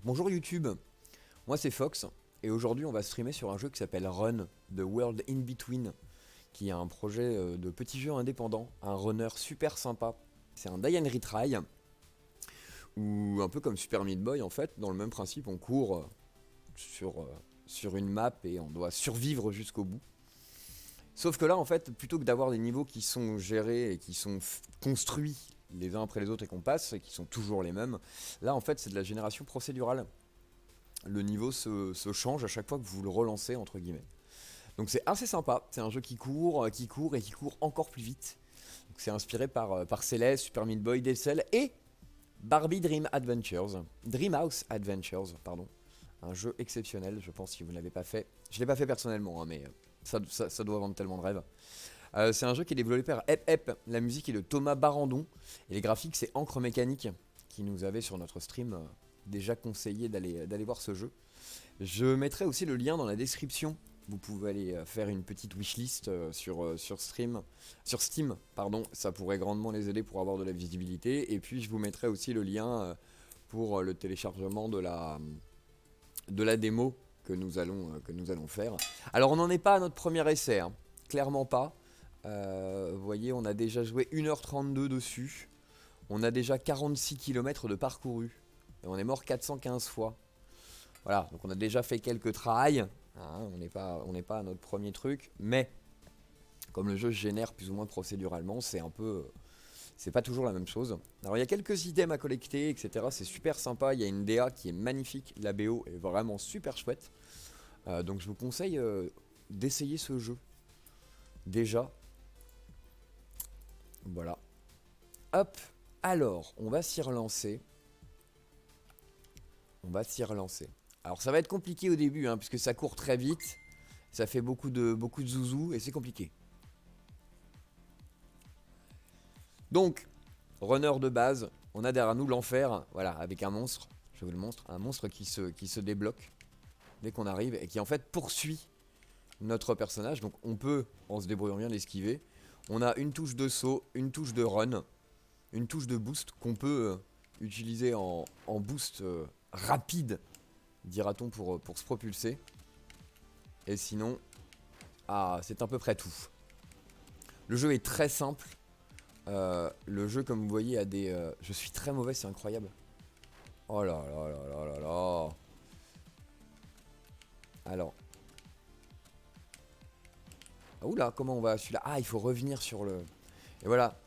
Bonjour YouTube, moi c'est Fox et aujourd'hui on va streamer sur un jeu qui s'appelle Run, The World in Between, qui est un projet de petit jeu indépendant, un runner super sympa. C'est un die and retry, ou un peu comme Super Meat Boy en fait, dans le même principe on court sur une map et on doit survivre jusqu'au bout. Sauf que là en fait, plutôt que d'avoir des niveaux qui sont gérés et qui sont construits les uns après les autres et qu'on passe, et qui sont toujours les mêmes, là en fait c'est de la génération procédurale. Le niveau se change à chaque fois que vous le relancez entre guillemets. Donc c'est assez sympa, c'est un jeu qui court et qui court encore plus vite. C'est inspiré par Celeste, Super Meat Boy, Dead Cell et Barbie Dreamhouse Adventures, pardon. Un jeu exceptionnel, je pense, si vous ne l'avez pas fait. Je ne l'ai pas fait personnellement, hein, mais ça doit vendre tellement de rêves. C'est un jeu qui est développé par Hep Hep, la musique est de Thomas Barandon, et les graphiques c'est Encre Mécanique, qui nous avait sur notre stream déjà conseillé d'aller voir ce jeu. Je mettrai aussi le lien dans la description. Vous pouvez aller faire une petite wishlist sur Steam, pardon. Ça pourrait grandement les aider pour avoir de la visibilité. Et puis je vous mettrai aussi le lien pour le téléchargement de la démo que nous allons faire. Alors on n'en est pas à notre premier essai, hein. Clairement pas. Vous voyez, on a déjà joué 1h32 dessus. On a déjà 46 km de parcouru. Et on est mort 415 fois. Voilà, donc on a déjà fait quelques tries. Hein, on n'est pas à notre premier truc. Mais, comme le jeu se génère plus ou moins procéduralement, c'est pas toujours la même chose. Alors il y a quelques items à collecter, etc. C'est super sympa. Il y a une DA qui est magnifique. La BO est vraiment super chouette. Donc je vous conseille d'essayer ce jeu. Déjà. Voilà. Hop. Alors, on va s'y relancer. Alors ça va être compliqué au début, hein, puisque ça court très vite. Ça fait beaucoup de zouzou et c'est compliqué. Donc, runner de base, on a derrière nous l'enfer, voilà, avec un monstre. Je veux le monstre, un monstre qui se débloque dès qu'on arrive et qui en fait poursuit notre personnage. Donc on peut, en se débrouillant bien, l'esquiver. On a une touche de saut, une touche de run, une touche de boost qu'on peut utiliser en boost rapide, dira-t-on, pour se propulser. Et sinon, c'est à peu près tout. Le jeu est très simple. Le jeu, comme vous voyez, a des... je suis très mauvais, c'est incroyable. Oh là là là là là là. Alors. Oula, comment on va celui-là? Ah, il faut revenir sur le... Et voilà.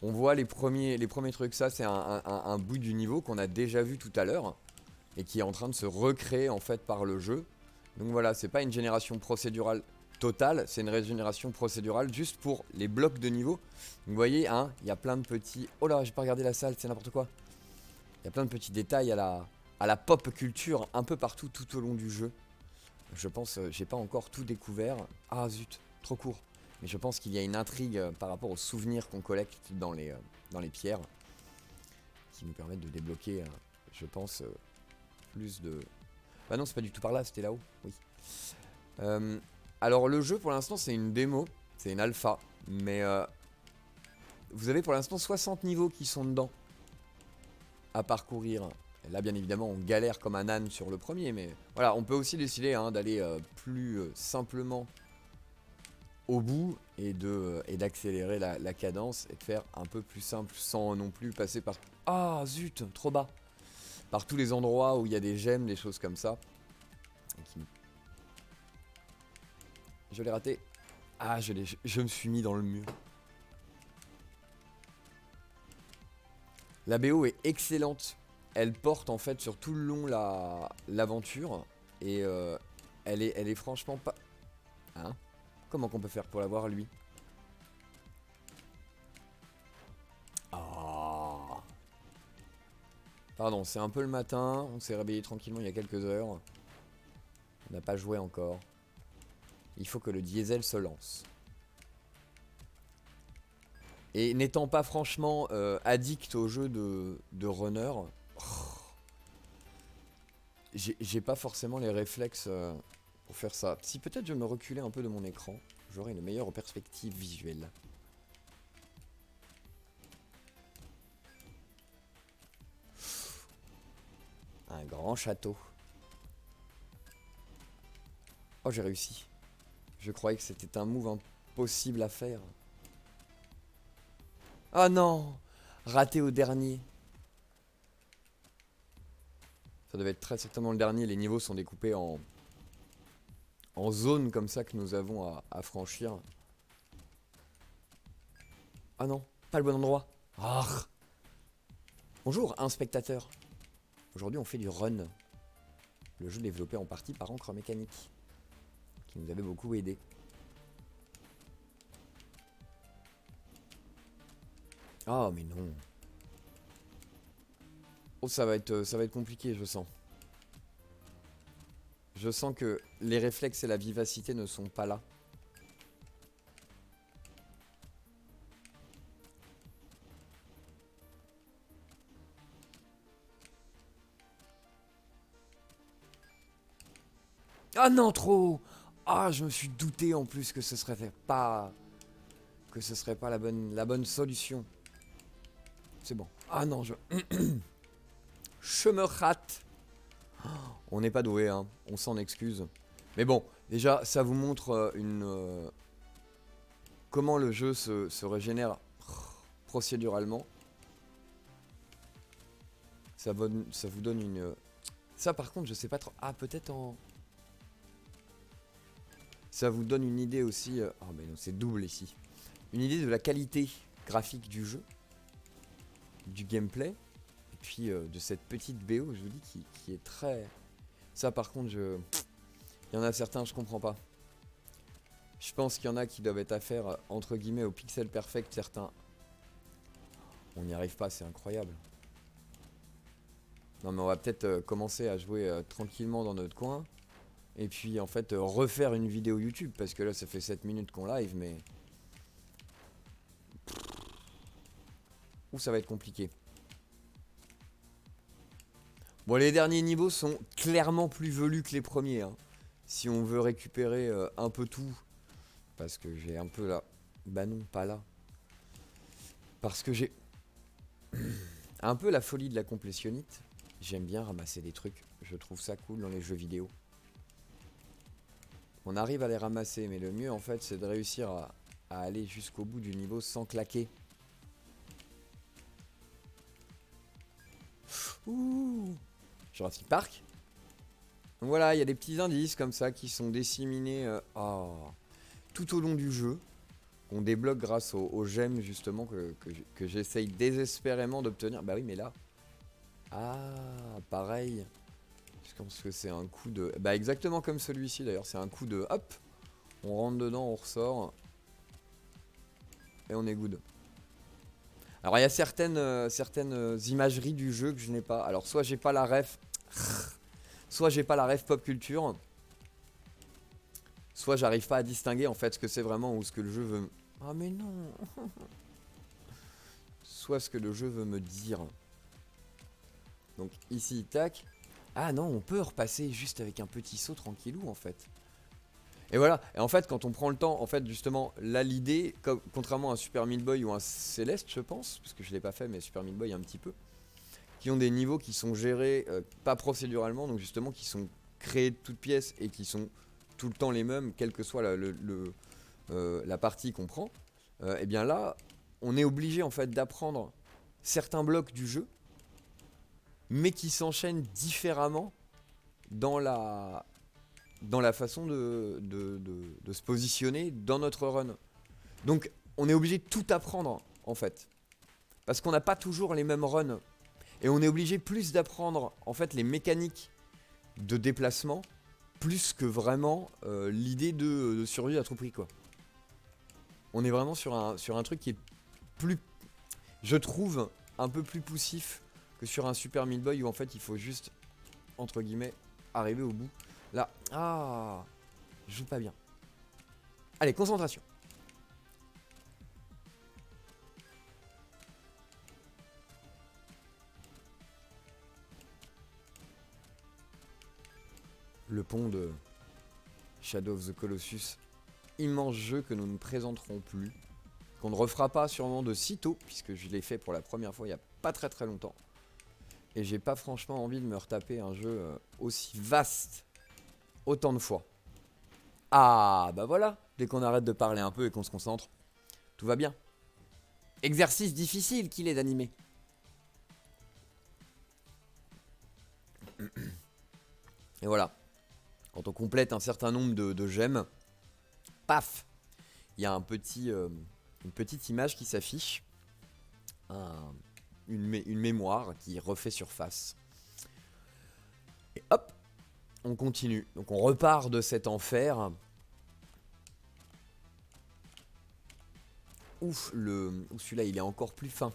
On voit les premiers trucs. Ça, c'est un bout du niveau qu'on a déjà vu tout à l'heure. Et qui est en train de se recréer, en fait, par le jeu. Donc voilà, c'est pas une génération procédurale totale. C'est une régénération procédurale juste pour les blocs de niveau. Donc vous voyez, hein, il y a plein de petits... Oh là, j'ai pas regardé la salle, c'est n'importe quoi. Il y a plein de petits détails à la pop culture un peu partout tout au long du jeu. Je pense, j'ai pas encore tout découvert. Ah zut, trop court. Mais je pense qu'il y a une intrigue par rapport aux souvenirs qu'on collecte dans les pierres. Qui nous permettent de débloquer, je pense, plus de... Bah non, c'est pas du tout par là, c'était là-haut. Oui. Alors le jeu pour l'instant c'est une démo. C'est une alpha. Mais vous avez pour l'instant 60 niveaux qui sont dedans à parcourir. Et là bien évidemment on galère comme un âne sur le premier, mais voilà, on peut aussi décider d'aller plus simplement au bout et d'accélérer la cadence et de faire un peu plus simple sans non plus passer par... Ah zut, trop bas. Par tous les endroits où il y a des gemmes, des choses comme ça. Je l'ai raté. Ah, je me suis mis dans le mur. La BO est excellente. Elle porte en fait sur tout le long l'aventure. Et elle est franchement pas... Hein? Comment qu'on peut faire pour l'avoir lui? Ah. Pardon, c'est un peu le matin. On s'est réveillé tranquillement il y a quelques heures. On n'a pas joué encore. Il faut que le diesel se lance. Et n'étant pas franchement addict au jeu de runner, j'ai pas forcément les réflexes pour faire ça. Si peut-être je me reculais un peu de mon écran, j'aurais une meilleure perspective visuelle. Un grand château. Oh, j'ai réussi. Je croyais que c'était un move impossible à faire. Ah non! Raté au dernier. Ça devait être très certainement le dernier. Les niveaux sont découpés en zones comme ça que nous avons à franchir. Ah non, pas le bon endroit. Ah. Bonjour, un spectateur. Aujourd'hui, on fait du Run. Le jeu développé en partie par Encre Mécanique, qui nous avait beaucoup aidé. Ah, mais non. Oh, ça va être compliqué, je sens. Je sens que les réflexes et la vivacité ne sont pas là. Ah non, trop! Ah, je me suis douté en plus que ce serait pas... Que ce serait pas la bonne solution. C'est bon. Ah non, je me rate. On n'est pas doué, hein. On s'en excuse. Mais bon, déjà, ça vous montre comment le jeu se régénère procéduralement. Ça vous donne une... Ça, par contre, je sais pas trop... Ah, peut-être en... Ça vous donne une idée aussi... Ah, mais non, c'est double ici. Une idée de la qualité graphique du jeu. Du gameplay. Et puis de cette petite BO, je vous dis, qui est très... Ça, par contre, il y en a certains, je comprends pas. Je pense qu'il y en a qui doivent être à faire, entre guillemets, au pixel perfect, certains. On n'y arrive pas, c'est incroyable. Non, mais on va peut-être commencer à jouer tranquillement dans notre coin. Et puis, en fait, refaire une vidéo YouTube. Parce que là, ça fait 7 minutes qu'on live, mais... Ouh, ça va être compliqué. Bon, les derniers niveaux sont clairement plus velus que les premiers, hein. Si on veut récupérer un peu tout. Parce que j'ai un peu là... Bah non, pas là. Parce que j'ai... un peu la folie de la complétionnite. J'aime bien ramasser des trucs. Je trouve ça cool dans les jeux vidéo. On arrive à les ramasser, mais le mieux en fait c'est de réussir à aller jusqu'au bout du niveau sans claquer. Ouh, Jurassic Park. Donc voilà, il y a des petits indices comme ça qui sont disséminés tout au long du jeu. Qu'on débloque grâce aux gemmes justement que j'essaye désespérément d'obtenir. Bah oui, mais là... Ah, pareil. Je pense que c'est un coup de... Bah exactement comme celui-ci d'ailleurs, c'est un coup de... Hop, on rentre dedans, on ressort. Et on est good. Alors il y a certaines imageries du jeu que je n'ai pas. Alors soit j'ai pas la ref... Soit j'ai pas la ref pop culture. Soit j'arrive pas à distinguer en fait ce que c'est vraiment ou ce que le jeu veut... Ah mais non. Soit ce que le jeu veut me dire. Donc ici, tac. Ah non, on peut repasser juste avec un petit saut tranquillou en fait. Et voilà, et en fait quand on prend le temps, en fait justement, là l'idée, contrairement à Super Meat Boy ou un Céleste je pense, parce que je l'ai pas fait mais Super Meat Boy un petit peu, qui ont des niveaux qui sont gérés pas procéduralement, donc justement qui sont créés de toutes pièces et qui sont tout le temps les mêmes, quelle que soit la partie qu'on prend, et bien là, on est obligé en fait d'apprendre certains blocs du jeu, mais qui s'enchaînent différemment dans la façon de se positionner dans notre run. Donc on est obligé de tout apprendre en fait. Parce qu'on n'a pas toujours les mêmes runs. Et on est obligé plus d'apprendre en fait les mécaniques de déplacement plus que vraiment l'idée de survie à tout prix quoi. On est vraiment sur un truc qui est plus, je trouve, un peu plus poussif que sur un Super Meat Boy où en fait il faut juste, entre guillemets, arriver au bout. Là, je joue pas bien. Allez, concentration. Le pont de Shadow of the Colossus. Immense jeu que nous ne présenterons plus. Qu'on ne refera pas sûrement de sitôt, puisque je l'ai fait pour la première fois il n'y a pas très longtemps. Et j'ai pas franchement envie de me retaper un jeu aussi vaste autant de fois. Ah, bah voilà. Dès qu'on arrête de parler un peu et qu'on se concentre, tout va bien. Exercice difficile qu'il est d'animer. Et voilà. Quand on complète un certain nombre de gemmes, paf, il y a une petite image qui s'affiche. Une mémoire qui refait surface. Et hop, on continue. Donc on repart de cet enfer. Ouf, celui-là il est encore plus fin.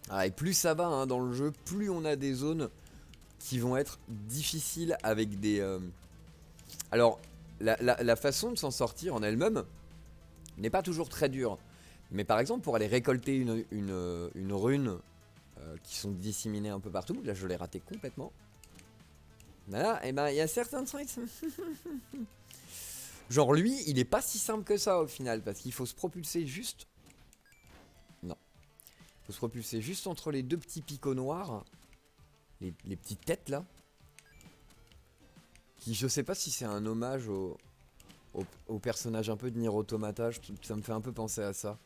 Ah, et plus ça va hein, dans le jeu, plus on a des zones qui vont être difficiles avec des... Alors, la façon de s'en sortir en elle-même n'est pas toujours très dure. Mais par exemple, pour aller récolter une rune qui sont disséminées un peu partout, là je l'ai raté complètement. Là, et ben il y a certains trucs... Genre lui, il est pas si simple que ça au final, parce qu'il faut se propulser juste... Non. Il faut se propulser juste entre les deux petits picots noirs. Les petites têtes là. Qui je sais pas si c'est un hommage au personnage un peu de Nier Automata, ça me fait un peu penser à ça.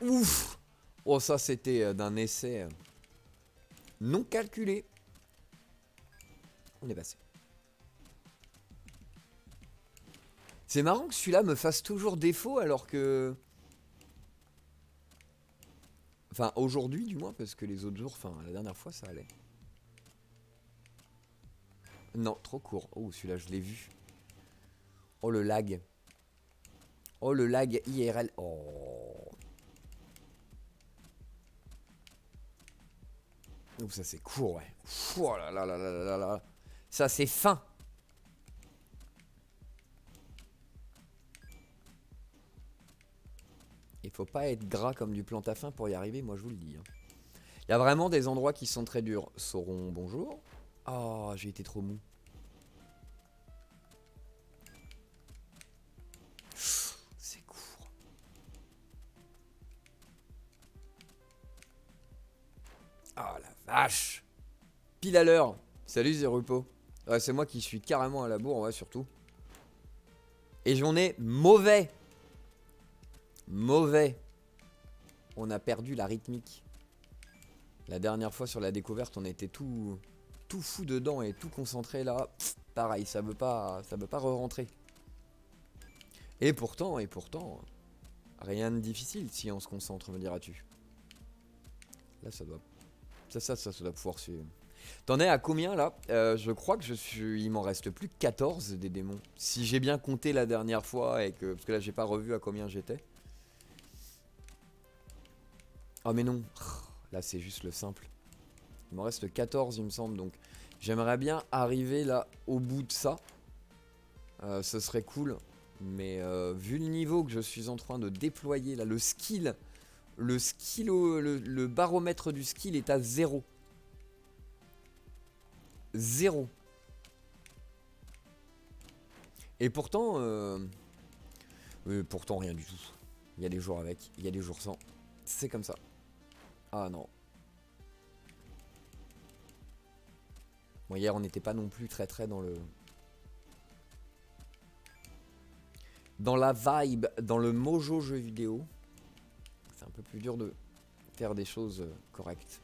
Ouf. Oh ça c'était d'un essai non calculé. On est passé. C'est marrant que celui-là me fasse toujours défaut alors que... Enfin aujourd'hui du moins parce que les autres jours, enfin la dernière fois ça allait. Non, trop court. Oh celui-là je l'ai vu. Oh le lag. Oh le lag IRL. Oh. Oh ça c'est court ouais. Oh là là là là là là. Ça c'est fin. Il faut pas être gras comme du plantafin pour y arriver, moi je vous le dis. Il y a vraiment des endroits qui sont très durs. Sauron, bonjour. Oh, j'ai été trop mou. C'est court. Oh la vache. Pile à l'heure. Salut Zerupo. Ouais, c'est moi qui suis carrément à la bourre, ouais, surtout. Et j'en ai mauvais. Mauvais. On a perdu la rythmique. La dernière fois sur la découverte, on était tout fou dedans et tout concentré là. Pff, pareil, ça veut pas re-rentrer. Et pourtant, rien de difficile si on se concentre, me diras-tu. Là, ça doit pouvoir suivre. T'en es à combien là? Je crois que il m'en reste plus que 14 des démons. Si j'ai bien compté la dernière fois et que... Parce que là, j'ai pas revu à combien j'étais. Oh mais non. Là, c'est juste le simple. Il m'en reste 14, il me semble. Donc, j'aimerais bien arriver là au bout de ça. Ce serait cool. Mais vu le niveau que je suis en train de déployer là, le skill, le baromètre du skill est à 0. 0. Et pourtant, pourtant rien du tout. Il y a des jours avec, il y a des jours sans. C'est comme ça. Ah non. Bon, hier on n'était pas non plus très dans le... Dans la vibe, dans le mojo jeu vidéo. C'est un peu plus dur de faire des choses correctes.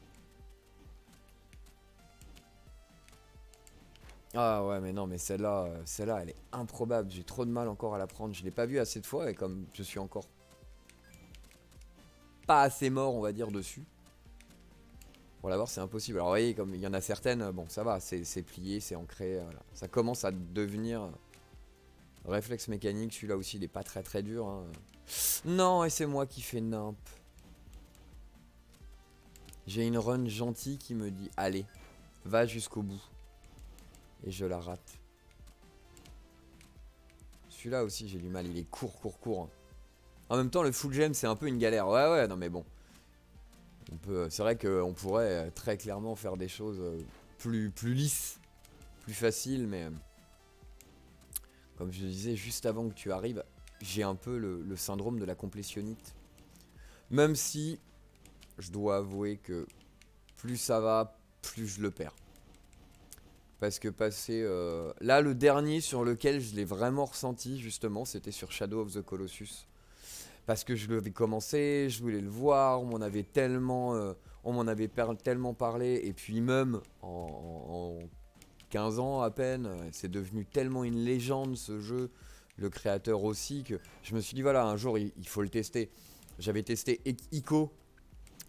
Ah ouais mais non mais celle-là elle est improbable. J'ai trop de mal encore à la prendre. Je l'ai pas vue assez de fois et comme je suis encore pas assez mort on va dire dessus. Pour l'avoir c'est impossible. Alors vous voyez comme il y en a certaines, bon ça va, c'est plié, c'est ancré. Voilà. Ça commence à devenir réflexe mécanique. Celui-là aussi il est pas très dur. Hein. Non et c'est moi qui fais nimp. J'ai une run gentille qui me dit allez, va jusqu'au bout. Et je la rate. Celui-là aussi j'ai du mal, il est court. En même temps le full gem c'est un peu une galère. Ouais non mais bon. C'est vrai qu'on pourrait très clairement faire des choses plus lisses, plus faciles, mais comme je disais juste avant que tu arrives, j'ai un peu le syndrome de la complétionnite. Même si je dois avouer que plus ça va, plus je le perds. Parce que passer... Là, le dernier sur lequel je l'ai vraiment ressenti, justement, c'était sur Shadow of the Colossus. Parce que je l'avais commencé, je voulais le voir, on m'en avait tellement parlé, et puis même en 15 ans à peine, c'est devenu tellement une légende ce jeu, le créateur aussi, que je me suis dit voilà, un jour il faut le tester. J'avais testé Ico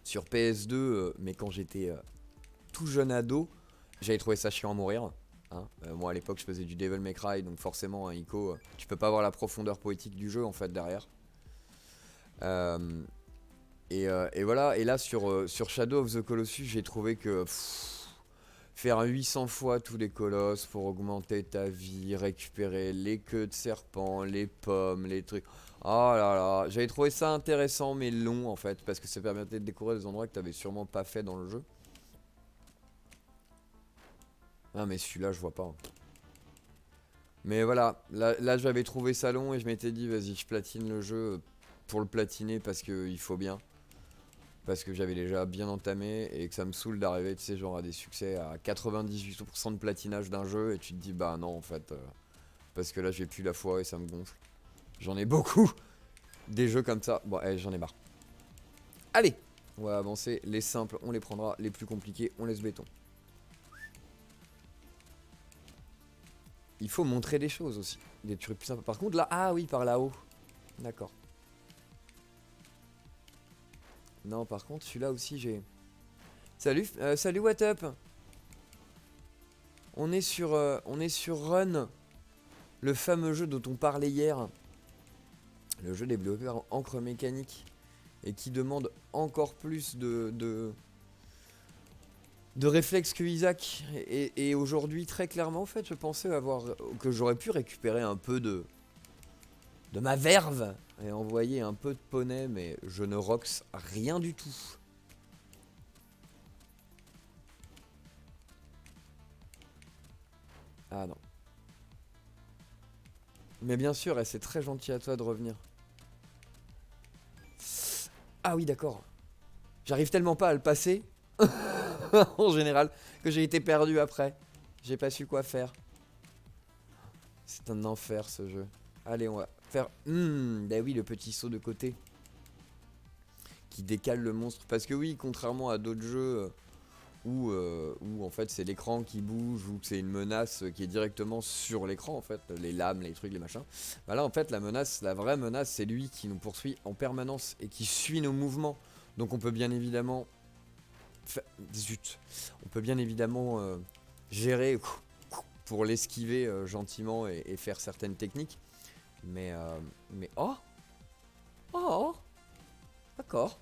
sur PS2, mais quand j'étais tout jeune ado, j'avais trouvé ça chiant à mourir. Hein. Moi à l'époque je faisais du Devil May Cry, donc forcément un Ico, tu peux pas avoir la profondeur poétique du jeu en fait derrière. Euh, et voilà, et là sur Shadow of the Colossus, j'ai trouvé que faire 800 fois tous les colosses pour augmenter ta vie, récupérer les queues de serpents, les pommes, les trucs. Oh là là, j'avais trouvé ça intéressant mais long en fait, parce que ça permettait de découvrir des endroits que t'avais sûrement pas fait dans le jeu. Ah mais celui-là je vois pas. Mais voilà, là j'avais trouvé ça long et je m'étais dit vas-y je platine le jeu pour le platiner parce qu'il faut bien. Parce que j'avais déjà bien entamé et que ça me saoule d'arriver, tu sais, genre à des succès à 98% de platinage d'un jeu et tu te dis bah non en fait, parce que là j'ai plus la foi et ça me gonfle. J'en ai beaucoup des jeux comme ça. Bon, j'en ai marre. Allez, on va avancer. Les simples, on les prendra. Les plus compliqués, on laisse béton. Il faut montrer des choses aussi. Des trucs plus sympas. Par contre, là, ah oui, par là-haut. D'accord. Non, par contre, celui-là aussi, j'ai... Salut, salut, what up? On est sur Run, le fameux jeu dont on parlait hier. Le jeu développé par Encre Mécanique. Et qui demande encore plus de réflexes que Isaac. Et aujourd'hui, très clairement, en fait, je pensais que j'aurais pu récupérer un peu de ma verve et envoyer un peu de poney, mais je ne rox rien du tout. Ah non. Mais bien sûr, et c'est très gentil à toi de revenir. Ah oui, d'accord. J'arrive tellement pas à le passer, en général, que j'ai été perdu après. J'ai pas su quoi faire. C'est un enfer ce jeu. Allez, on va faire... bah oui, le petit saut de côté. Qui décale le monstre. Parce que oui, contrairement à d'autres jeux où en fait c'est l'écran qui bouge, ou que c'est une menace qui est directement sur l'écran en fait, les lames, les trucs, les machins. Bah là en fait la vraie menace, c'est lui qui nous poursuit en permanence et qui suit nos mouvements. Donc on peut bien évidemment... Zut. On peut bien évidemment gérer pour l'esquiver gentiment et faire certaines techniques. Mais oh, oh, d'accord.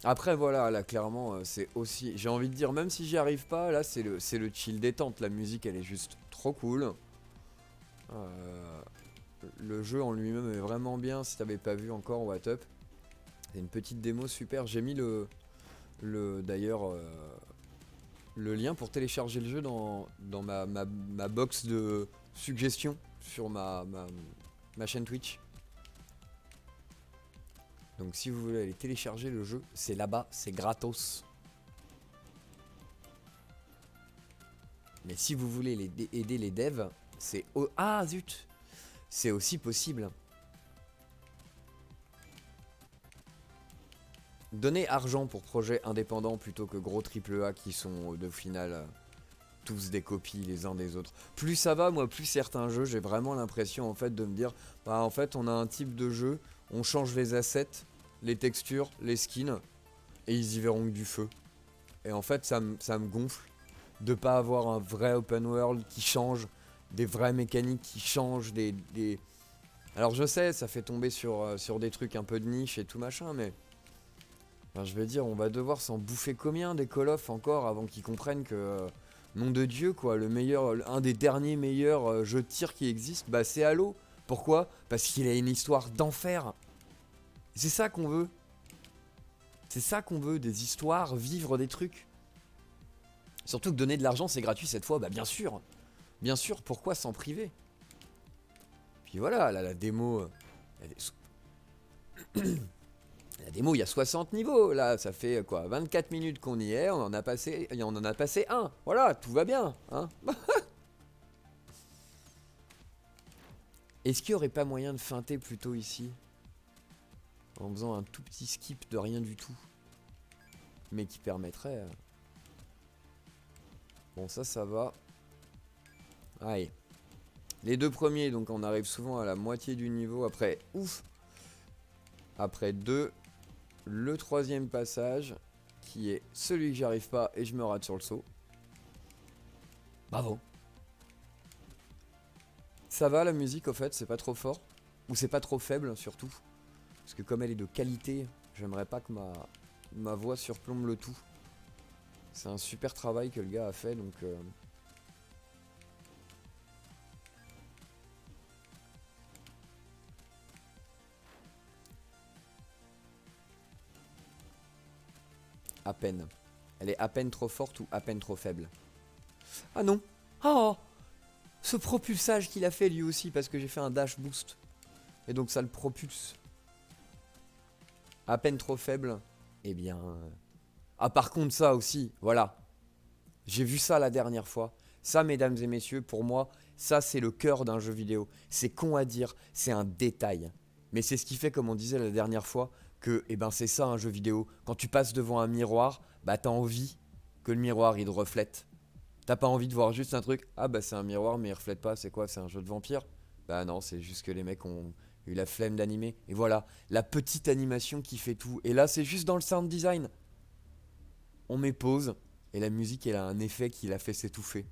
Après voilà, là clairement c'est aussi, j'ai envie de dire, même si j'y arrive pas, là c'est le chill détente, la musique elle est juste trop cool. Le jeu en lui-même est vraiment bien, si t'avais pas vu encore What Up. C'est une petite démo super, j'ai mis d'ailleurs le lien pour télécharger le jeu dans ma box de suggestions sur ma chaîne Twitch. Donc si vous voulez aller télécharger le jeu, c'est là-bas, c'est gratos. Mais si vous voulez aider les devs, c'est... Ah zut! C'est aussi possible. Donnez argent pour projets indépendants plutôt que gros AAA qui sont au final tous des copies les uns des autres. Plus ça va, moi, plus certains jeux, j'ai vraiment l'impression en fait de me dire, bah en fait on a un type de jeu, on change les assets, les textures, les skins, et ils y verront que du feu. Et en fait ça me gonfle de pas avoir un vrai open world qui change, des vraies mécaniques qui changent, Alors je sais, ça fait tomber sur des trucs un peu de niche et tout machin, mais... Enfin, je veux dire, on va devoir s'en bouffer combien des Call of encore avant qu'ils comprennent que... nom de Dieu, quoi, un des derniers meilleurs jeux de tir qui existent, bah c'est Halo. Pourquoi? Parce qu'il a une histoire d'enfer. C'est ça qu'on veut. C'est ça qu'on veut, des histoires, vivre des trucs. Surtout que donner de l'argent c'est gratuit cette fois, bah bien sûr. Bien sûr, pourquoi s'en priver? Puis voilà, là la démo La démo, il y a 60 niveaux, là, ça fait quoi, 24 minutes qu'on y est, on en a passé un. Voilà, tout va bien, hein. Est-ce qu'il n'y aurait pas moyen de feinter plutôt ici? En faisant un tout petit skip de rien du tout. Mais qui permettrait... Bon, ça va. Allez. Les deux premiers, donc on arrive souvent à la moitié du niveau. Après, ouf. Après deux. Le troisième passage, qui est celui que j'arrive pas et je me rate sur le saut. Bravo. Ça va la musique au fait, c'est pas trop fort. Ou c'est pas trop faible surtout. Parce que comme elle est de qualité, j'aimerais pas que ma voix surplombe le tout. C'est un super travail que le gars a fait donc... À peine. Elle est à peine trop forte ou à peine trop faible. Ah non. Oh, ce propulsage qu'il a fait lui aussi parce que j'ai fait un dash boost. Et donc ça le propulse. À peine trop faible. Eh bien... Ah par contre ça aussi, voilà. J'ai vu ça la dernière fois. Ça mesdames et messieurs, pour moi, ça c'est le cœur d'un jeu vidéo. C'est con à dire, c'est un détail. Mais c'est ce qui fait, comme on disait la dernière fois, que eh ben, c'est ça un jeu vidéo. Quand tu passes devant un miroir, bah t'as envie que le miroir il te reflète. T'as pas envie de voir juste un truc, ah bah c'est un miroir mais il reflète pas, c'est quoi, c'est un jeu de vampire? Bah non, c'est juste que les mecs ont eu la flemme d'animer. Et voilà, la petite animation qui fait tout. Et là c'est juste dans le sound design. On met pause et la musique elle a un effet qui la fait s'étouffer.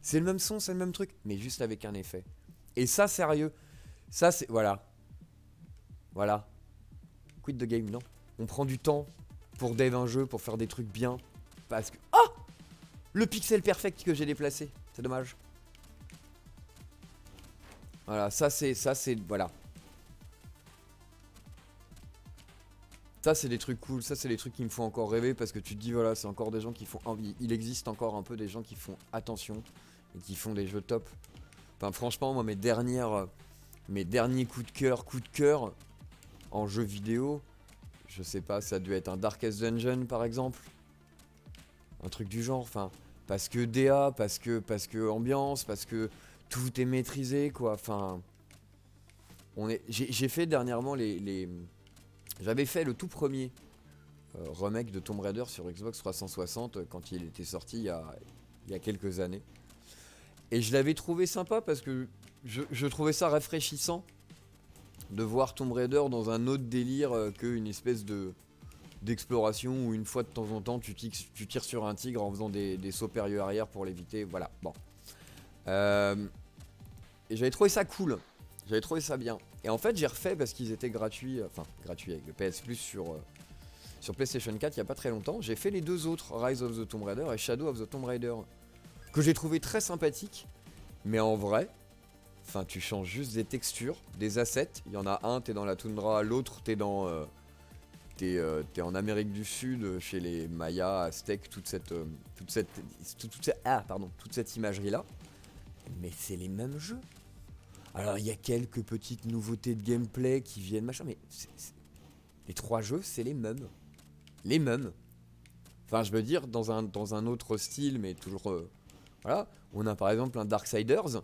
C'est le même son, c'est le même truc, mais juste avec un effet. Et ça sérieux, ça c'est... Voilà. Voilà. Quit the game, non. On prend du temps pour dev un jeu, pour faire des trucs bien. Parce que... Oh, le pixel perfect que j'ai déplacé. C'est dommage. Voilà, ça c'est... Voilà. Ça c'est des trucs cool, ça c'est des trucs qui me font encore rêver parce que tu te dis voilà, c'est encore des gens qui font... Il existe encore un peu des gens qui font attention et qui font des jeux top. Enfin franchement, moi mes derniers coups de cœur en jeu vidéo, je sais pas, ça a dû être un Darkest Dungeon par exemple. Un truc du genre, enfin, parce que DA, parce que ambiance, parce que tout est maîtrisé quoi, enfin... J'ai fait dernièrement j'avais fait le tout premier remake de Tomb Raider sur Xbox 360 quand il était sorti il y a quelques années. Et je l'avais trouvé sympa parce que je trouvais ça rafraîchissant de voir Tomb Raider dans un autre délire qu'une espèce d'exploration où une fois de temps en temps tu tires sur un tigre en faisant des sauts périlleux arrière pour l'éviter. Voilà, bon. Et j'avais trouvé ça cool. J'avais trouvé ça bien. Et en fait, j'ai refait parce qu'ils étaient gratuits, enfin gratuits avec le PS Plus sur PlayStation 4 il n'y a pas très longtemps. J'ai fait les deux autres, Rise of the Tomb Raider et Shadow of the Tomb Raider, que j'ai trouvé très sympathique. Mais en vrai, enfin, tu changes juste des textures, des assets. Il y en a un, t'es dans la toundra, l'autre, t'es en Amérique du Sud, chez les Mayas, Aztèques, toute cette imagerie-là. Mais c'est les mêmes jeux. Alors il y a quelques petites nouveautés de gameplay qui viennent machin, mais les trois jeux c'est les mêmes. Les mêmes. Enfin je veux dire dans un autre style mais toujours... voilà. On a par exemple un Darksiders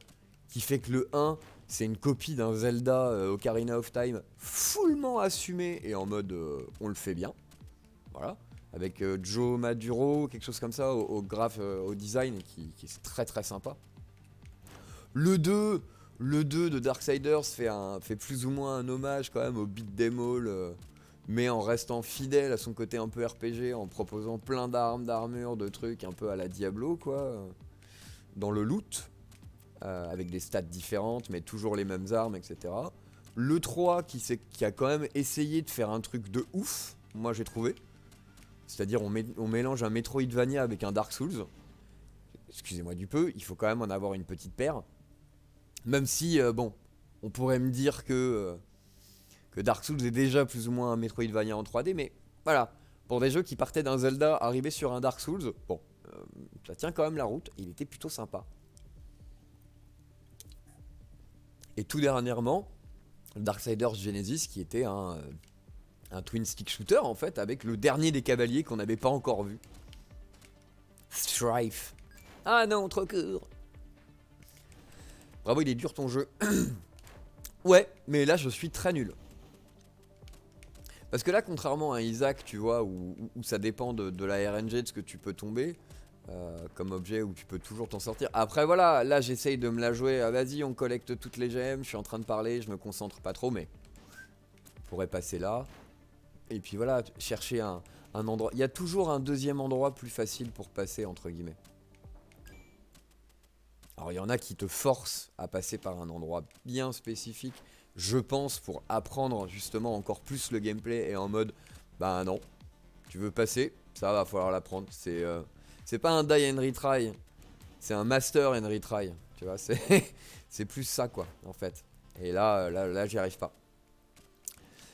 qui fait que le 1 c'est une copie d'un Zelda Ocarina of Time fullement assumé et en mode on le fait bien. Voilà. Avec Joe Maduro, quelque chose comme ça au design qui est très très sympa. Le 2 de Darksiders fait plus ou moins un hommage quand même au beat'em all, mais en restant fidèle à son côté un peu RPG, en proposant plein d'armes, d'armures, de trucs un peu à la Diablo quoi, dans le loot, avec des stats différentes mais toujours les mêmes armes, etc. Le 3 qui a quand même essayé de faire un truc de ouf, moi j'ai trouvé, c'est-à-dire on mélange un Metroidvania avec un Dark Souls. Excusez-moi du peu, il faut quand même en avoir une petite paire. Même si, bon, on pourrait me dire que Dark Souls est déjà plus ou moins un Metroidvania en 3D, mais voilà, pour des jeux qui partaient d'un Zelda arrivé sur un Dark Souls, bon, ça tient quand même la route, il était plutôt sympa. Et tout dernièrement, Darksiders Genesis qui était un twin stick shooter en fait avec le dernier des cavaliers qu'on n'avait pas encore vu. Strife. Ah non, trop court. Bravo, il est dur ton jeu. Ouais, mais là je suis très nul. Parce que là, contrairement à Isaac, tu vois, où ça dépend de la RNG, de ce que tu peux tomber comme objet, où tu peux toujours t'en sortir. Après voilà, là j'essaye de me la jouer. Ah, vas-y, on collecte toutes les gemmes, je suis en train de parler, je me concentre pas trop, mais on pourrait passer là. Et puis voilà, chercher un endroit. Il y a toujours un deuxième endroit plus facile pour passer, entre guillemets. Alors il y en a qui te forcent à passer par un endroit bien spécifique, je pense, pour apprendre justement encore plus le gameplay et en mode, bah non, tu veux passer, ça va falloir l'apprendre. C'est pas un die and retry, c'est un master and retry, tu vois, c'est plus ça quoi, en fait. Et là j'y arrive pas.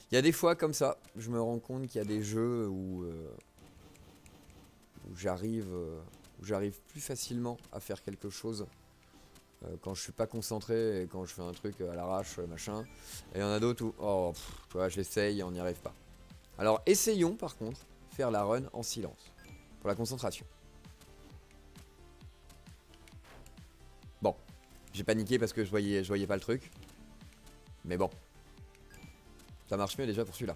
Il y a des fois comme ça, je me rends compte qu'il y a des jeux où j'arrive plus facilement à faire quelque chose quand je suis pas concentré et quand je fais un truc à l'arrache, machin. Et il y en a d'autres où, oh, tu vois, j'essaye et on n'y arrive pas. Alors essayons par contre faire la run en silence pour la concentration. Bon, j'ai paniqué parce que je voyais pas le truc. Mais bon, ça marche mieux déjà pour celui-là.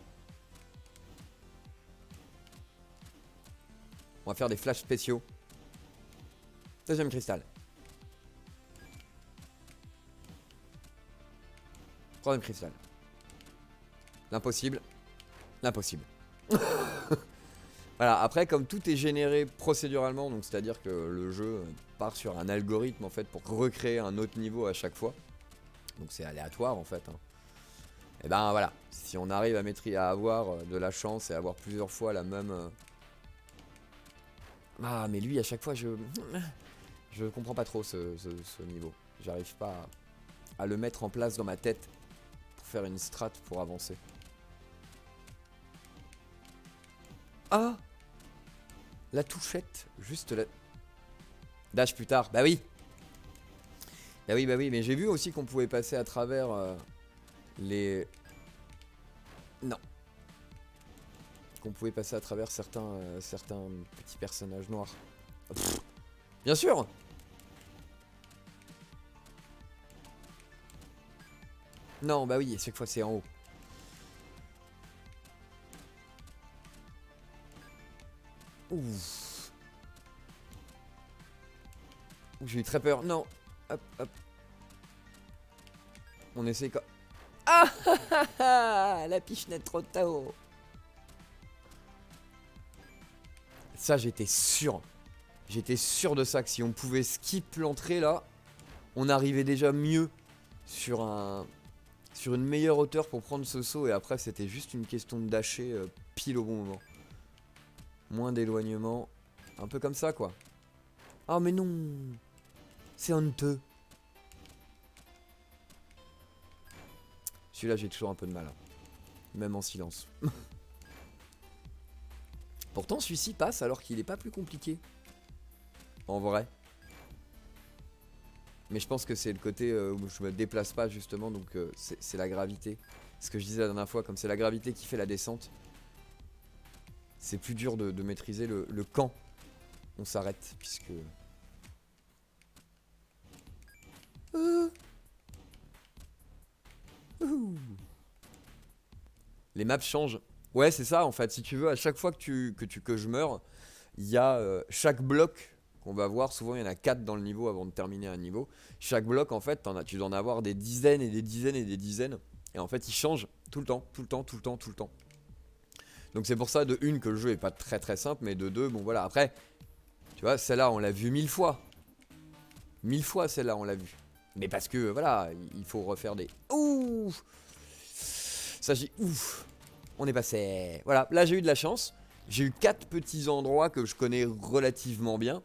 On va faire des flashs spéciaux. Deuxième cristal. Troisième cristal. L'impossible. L'impossible. Voilà, après comme tout est généré procéduralement, donc c'est-à-dire que le jeu part sur un algorithme en fait pour recréer un autre niveau à chaque fois. Donc c'est aléatoire en fait. Et ben voilà, si on arrive à maîtriser, à avoir de la chance et à avoir plusieurs fois la même... Ah mais lui à chaque fois je comprends pas trop ce niveau. J'arrive pas à le mettre en place dans ma tête pour faire une strat pour avancer. Ah, la touchette, juste la... Dash plus tard, bah oui. Bah oui, mais j'ai vu aussi qu'on pouvait passer à travers les... Non. Qu'on pouvait passer à travers certains petits personnages noirs. Pff, bien sûr. Non, bah oui, chaque fois c'est en haut. Ouf. J'ai eu très peur. Non. Hop, hop. On essaie quoi. Ah, la pichenette trop tôt. Ça, j'étais sûr. J'étais sûr de ça, que si on pouvait skip l'entrée là, on arrivait déjà mieux sur une meilleure hauteur pour prendre ce saut. Et après, c'était juste une question de dasher pile au bon moment. Moins d'éloignement. Un peu comme ça, quoi. Ah, mais non. C'est honteux. Celui-là, j'ai toujours un peu de mal. Hein. Même en silence. Pourtant, celui-ci passe alors qu'il est pas plus compliqué. En vrai. Mais je pense que c'est le côté où je me déplace pas, justement. Donc, c'est la gravité. Ce que je disais la dernière fois, comme c'est la gravité qui fait la descente, c'est plus dur de maîtriser le quand on s'arrête. Puisque... Les maps changent. Ouais, c'est ça en fait. Si tu veux, à chaque fois que je meurs, il y a chaque bloc qu'on va voir. Souvent, il y en a 4 dans le niveau avant de terminer un niveau. Chaque bloc, en fait, tu dois en avoir des dizaines et des dizaines et des dizaines. Et en fait, il change tout le temps, tout le temps, tout le temps, tout le temps. Donc, c'est pour ça, de une, que le jeu est pas très très simple, mais de deux, bon voilà. Après, tu vois, celle-là, on l'a vu 1000 fois. 1000 fois, celle-là, on l'a vu. Mais parce que, voilà, il faut refaire des... Ouh. Ça, j'ai... Ouf. On est passé... Voilà, là j'ai eu de la chance. J'ai eu 4 petits endroits que je connais relativement bien.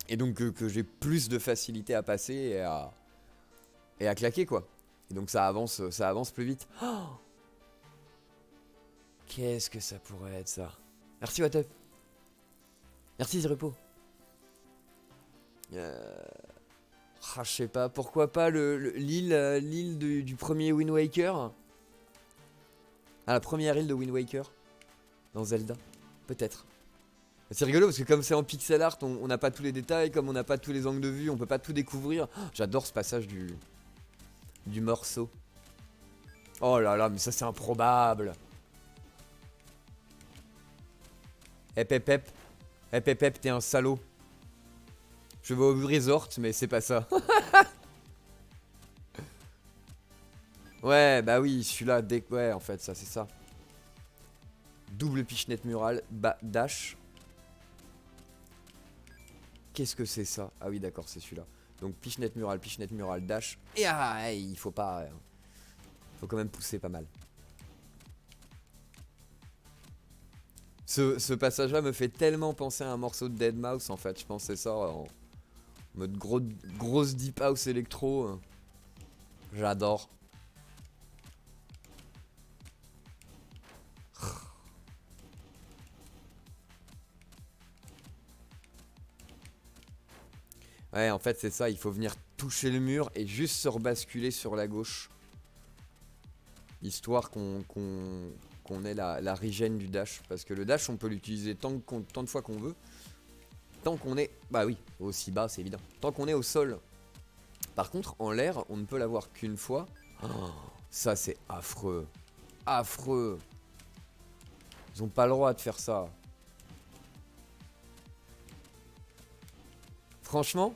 Et donc que j'ai plus de facilité à passer et à claquer quoi. Et donc ça avance plus vite. Oh, qu'est-ce que ça pourrait être ça. Merci Watuf. Merci Zrepo. Ah, je sais pas, pourquoi pas l'île du premier Wind Waker? Ah, la première île de Wind Waker dans Zelda, peut-être. C'est rigolo parce que comme c'est en pixel art, on n'a pas tous les détails, comme on n'a pas tous les angles de vue, on peut pas tout découvrir. Oh, j'adore ce passage du morceau. Oh là là, mais ça c'est improbable. Hep hep hep. Hep hep hep, t'es un salaud. Je vais au resort, mais c'est pas ça. Ouais, bah oui, celui-là, ouais, en fait, ça c'est ça. Double pichenette murale, dash. Qu'est-ce que c'est ça? Ah oui, d'accord, c'est celui-là. Donc pichenette murale, dash. Et ah, il faut pas... faut quand même pousser pas mal. Ce passage-là me fait tellement penser à un morceau de Deadmau5 en fait. Je pensais ça en mode grosse deep house électro. J'adore. Ouais, en fait, c'est ça. Il faut venir toucher le mur et juste se rebasculer sur la gauche. Histoire qu'on ait la regen du dash. Parce que le dash, on peut l'utiliser tant de fois qu'on veut. Tant qu'on est... Bah oui, aussi bas, c'est évident. Tant qu'on est au sol. Par contre, en l'air, on ne peut l'avoir qu'une fois. Oh, ça, c'est affreux. Affreux. Ils ont pas le droit de faire ça. Franchement,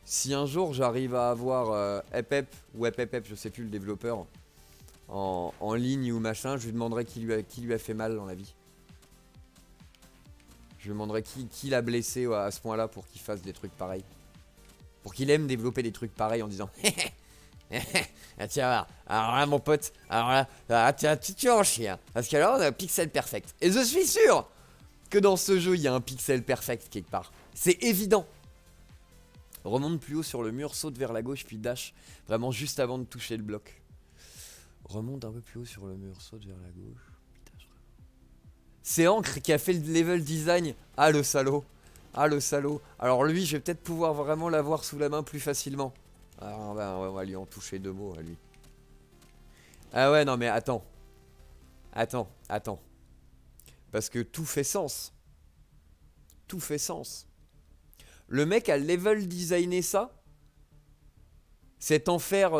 si un jour j'arrive à avoir Epep ou Epep, je sais plus le développeur, en ligne ou machin, je lui demanderai qui lui a fait mal dans la vie. Je lui demanderai qui l'a blessé à ce point-là pour qu'il fasse des trucs pareils. Pour qu'il aime développer des trucs pareils en disant ah tiens, alors là mon pote, alors là, tiens, tu en chies, hein, parce qu'alors on a un pixel perfect. Et je suis sûr que dans ce jeu il y a un pixel perfect quelque part. C'est évident. Remonte plus haut sur le mur, saute vers la gauche puis dash, vraiment juste avant de toucher le bloc. Remonte un peu plus haut sur le mur, saute vers la gauche. C'est Ancre qui a fait le level design. Ah le salaud. Ah le salaud. Alors lui, je vais peut-être pouvoir vraiment l'avoir sous la main plus facilement. Alors on va lui en toucher deux mots à lui. Ah ouais, non mais attends. Attends. Parce que tout fait sens. Tout fait sens. Le mec a level designé ça. Cet enfer...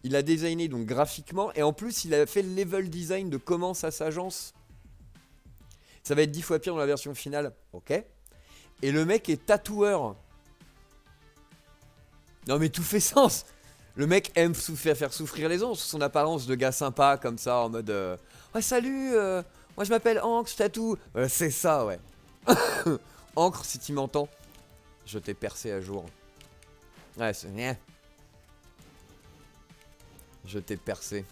il a designé donc graphiquement. Et en plus, il a fait le level design de comment ça s'agence. Ça va être 10 fois pire dans la version finale. Ok. Et le mec est tatoueur. Non mais tout fait sens. Le mec aime faire souffrir les gens sous son apparence de gars sympa comme ça en mode ouais salut, moi je m'appelle Ancre, je tatoue. C'est ça ouais. Ancre si tu m'entends, je t'ai percé à jour. Ouais c'est rien. Je t'ai percé.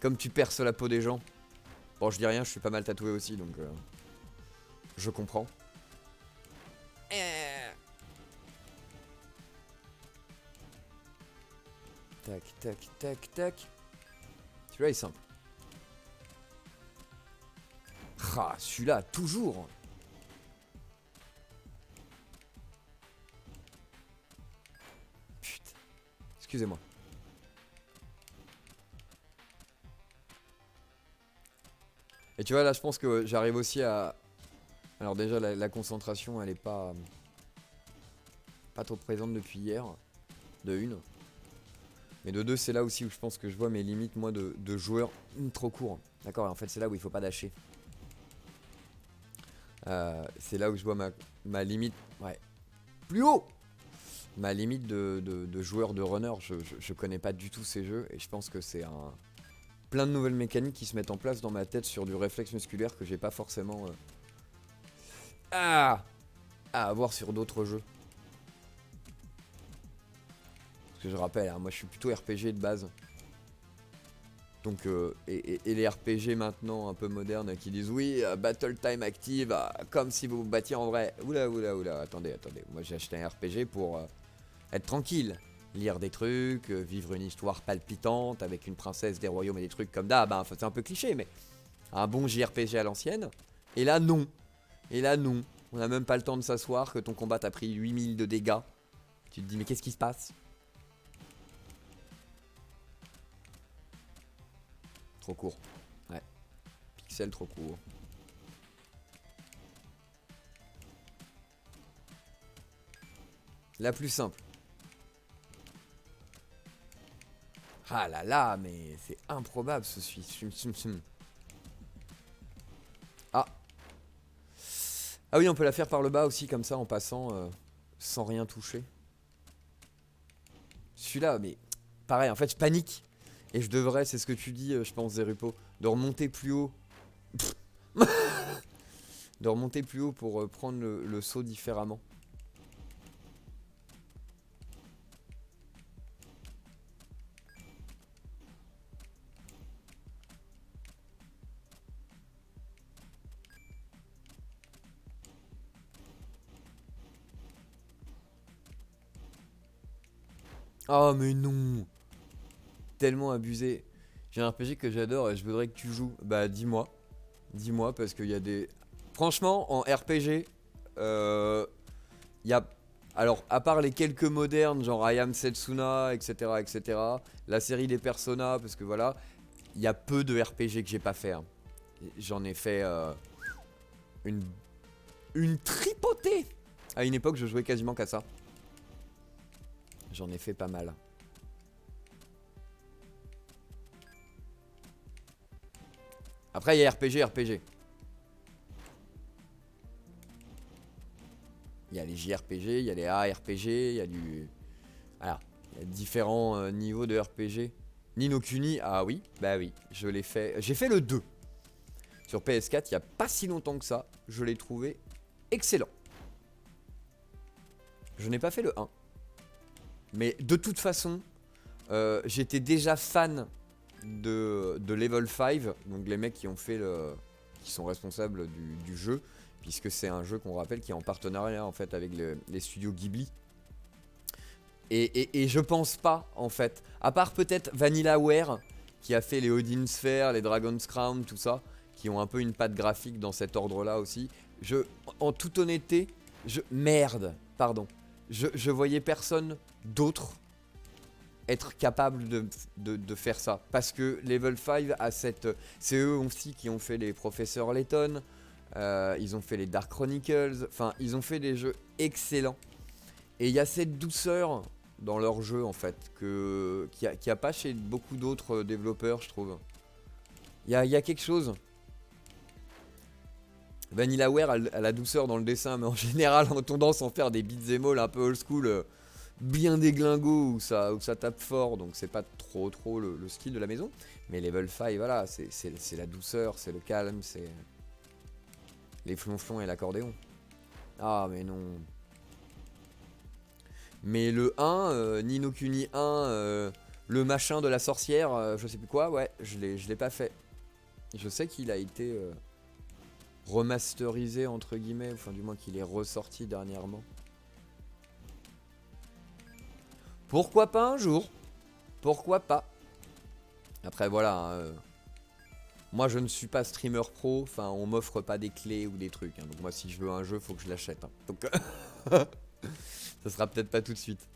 Comme tu perces la peau des gens. Bon je dis rien, je suis pas mal tatoué aussi donc je comprends. Tac, tac, tac, tac. Celui-là est simple. Ah, celui-là, toujours. Putain. Excusez-moi. Et tu vois, là, je pense que j'arrive aussi à... Alors déjà, la concentration, elle est pas trop présente depuis hier. De une. Mais de deux, c'est là aussi où je pense que je vois mes limites, moi, de joueur trop court. D'accord, en fait, c'est là où il faut pas dasher. C'est là où je vois ma limite. Ouais. Plus haut. Ma limite de joueur de runner. Je connais pas du tout ces jeux. Et je pense que c'est plein de nouvelles mécaniques qui se mettent en place dans ma tête sur du réflexe musculaire que j'ai pas forcément à avoir sur d'autres jeux. Parce que je rappelle, hein, moi je suis plutôt RPG de base. Donc, et les RPG maintenant un peu modernes qui disent oui, Battle Time Active, comme si vous vous battiez en vrai. Oula, attendez. Moi j'ai acheté un RPG pour être tranquille. Lire des trucs, vivre une histoire palpitante avec une princesse des royaumes et des trucs comme d'hab. C'est un peu cliché, mais un bon JRPG à l'ancienne. Et là, non. On n'a même pas le temps de s'asseoir, que ton combat t'a pris 8000 de dégâts. Tu te dis mais qu'est-ce qui se passe? Trop court. Ouais. Pixel trop court. La plus simple. Ah là là, mais c'est improbable ce suisse. Ah. Ah oui, on peut la faire par le bas aussi, comme ça, en passant, sans rien toucher. Celui-là, mais pareil, en fait, je panique. Et je devrais, c'est ce que tu dis, je pense, Zerupo, de remonter plus haut. De remonter plus haut pour prendre le saut différemment. Oh mais non. Tellement abusé. J'ai un RPG que j'adore et je voudrais que tu joues. Bah dis-moi. Dis-moi parce qu'il y a des... Franchement, en RPG, il y a... Alors, à part les quelques modernes, genre I Am Setsuna, etc., etc., la série des Persona, parce que voilà, il y a peu de RPG que j'ai pas fait. Hein. J'en ai fait une... une tripotée. À une époque, je jouais quasiment qu'à ça. J'en ai fait pas mal. Après, il y a RPG, RPG. Il y a les JRPG, il y a les ARPG, il y a du... Voilà, il y a différents niveaux de RPG. Ni no Kuni, ah oui, bah oui, je l'ai fait. J'ai fait le 2 sur PS4 il n'y a pas si longtemps que ça. Je l'ai trouvé excellent. Je n'ai pas fait le 1. Mais de toute façon, j'étais déjà fan de Level 5. Donc les mecs qui ont fait qui sont responsables du jeu. Puisque c'est un jeu qu'on rappelle qui est en partenariat en fait avec les studios Ghibli. Et je pense pas en fait, à part peut-être VanillaWare qui a fait les Odin Sphere, les Dragon's Crown, tout ça, qui ont un peu une patte graphique dans cet ordre là aussi. En toute honnêteté, merde, pardon. Je voyais personne d'autre être capable de faire ça. Parce que Level 5 a cette... C'est eux aussi qui ont fait les Professeurs Layton. Ils ont fait les Dark Chronicles. Enfin, ils ont fait des jeux excellents. Et il y a cette douceur dans leur jeu, en fait, qu'il n'y a pas chez beaucoup d'autres développeurs, je trouve. Il y a quelque chose. VanillaWare a la douceur dans le dessin, mais en général, en tendance à en faire des beat'em all un peu old school, bien déglingos, où ça tape fort, donc c'est pas trop le style de la maison. Mais Level 5, voilà, c'est la douceur, c'est le calme, c'est les flonflons et l'accordéon. Ah, mais non. Mais le 1, Ni no Kuni 1, le machin de la sorcière, je sais plus quoi, ouais, je l'ai pas fait. Je sais qu'il a été remasterisé entre guillemets, enfin du moins qu'il est ressorti dernièrement. Pourquoi pas un jour? Pourquoi pas? Après voilà, moi je ne suis pas streamer pro, enfin on m'offre pas des clés ou des trucs. Hein, donc moi si je veux un jeu, faut que je l'achète. Hein. Donc ça sera peut-être pas tout de suite.